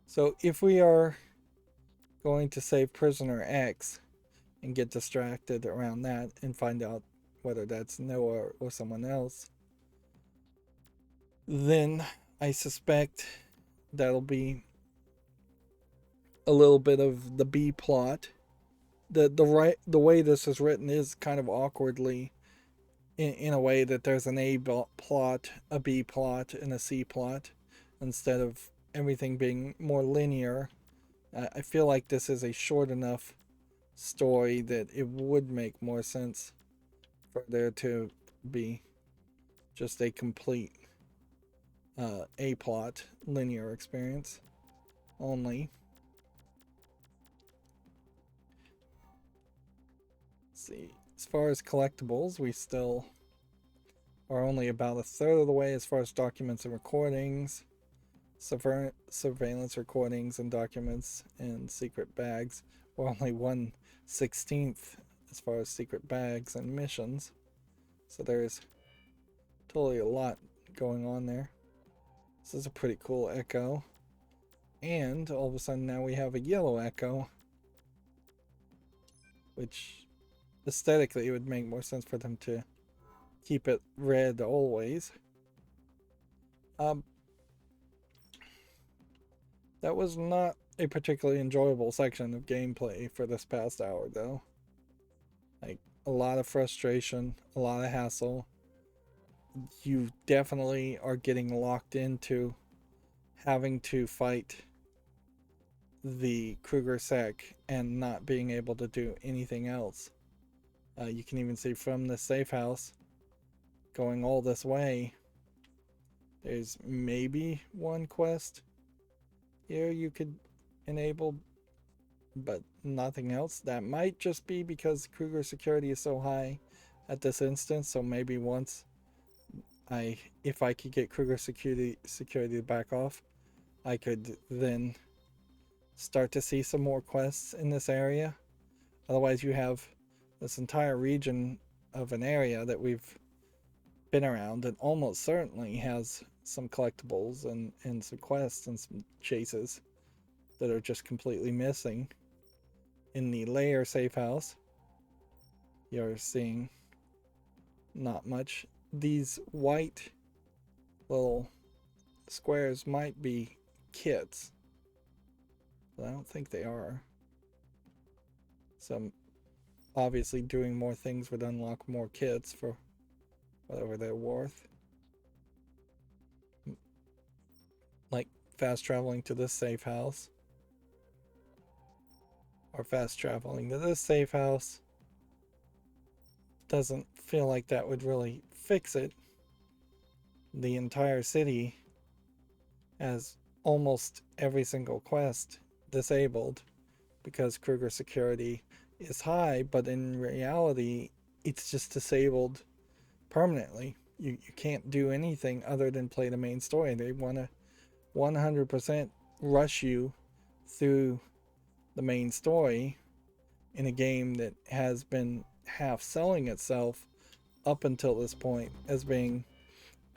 So if we are going to save prisoner X and get distracted around that and find out whether that's Noah or someone else, then I suspect that'll be a little bit of the B plot. The way this is written is kind of awkwardly in a way that there's an A plot, a B plot, and a C plot instead of everything being more linear. I feel like this is a short enough story that it would make more sense for there to be just a complete A plot linear experience only. Let's see, as far as collectibles, we still are only about a third of the way as far as documents and recordings, surveillance recordings and documents, and secret bags. We're only 1/16 as far as secret bags and missions. So there's totally a lot going on there. This is a pretty cool echo. And all of a sudden now we have a yellow echo, which aesthetically it would make more sense for them to keep it red always. That was not a particularly enjoyable section of gameplay for this past hour though. Like, a lot of frustration, a lot of hassle. You definitely are getting locked into having to fight the Kruger-Sec and not being able to do anything else. You can even see from the safe house going all this way, there's maybe one quest here you could enable but nothing else. That might just be because Kruger security is so high at this instance. So maybe once if I could get Kruger security to back off, I could then start to see some more quests in this area. Otherwise, you have this entire region of an area that we've been around and almost certainly has some collectibles and some quests and some chases that are just completely missing. In the layer safe house, you're seeing not much. These white little squares might be kits, but I don't think they are. So I'm obviously doing more things would unlock more kits for whatever they're worth. Like fast traveling to this safe house. Or fast traveling to this safe house. Doesn't feel like that would really fix it. The entire city has almost every single quest disabled because Kruger security is high, but in reality, it's just disabled permanently. You can't do anything other than play the main story. They want to 100% rush you through the main story in a game that has been half selling itself up until this point as being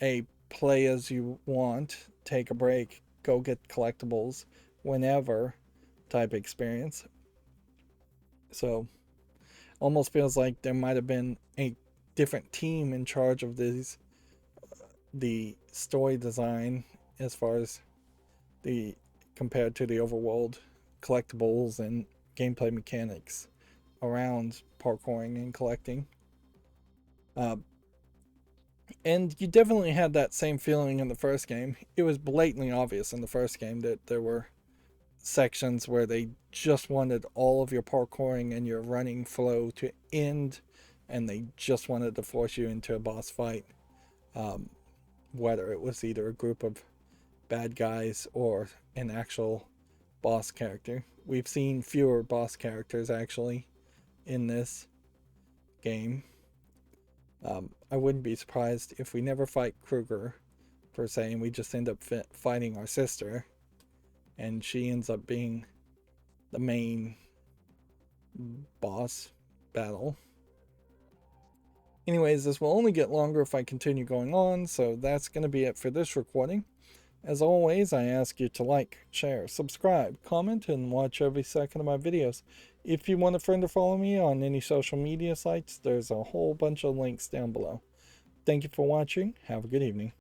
a play as you want, take a break, go get collectibles whenever type experience. So almost feels like there might have been a different team in charge of the story design as far as the compared to the overworld collectibles and gameplay mechanics around parkouring and collecting. And you definitely had that same feeling in the first game. It was blatantly obvious in the first game that there were sections where they just wanted all of your parkouring and your running flow to end, and they just wanted to force you into a boss fight. Whether it was either a group of bad guys or an actual boss character. We've seen fewer boss characters actually in this game. I wouldn't be surprised if we never fight Kruger per se, and we just end up fighting our sister, and she ends up being the main boss battle. Anyways, this will only get longer if I continue going on, so that's going to be it for this recording. As always, I ask you to like, share, subscribe, comment, and watch every second of my videos. If you want a friend to follow me on any social media sites, there's a whole bunch of links down below. Thank you for watching. Have a good evening.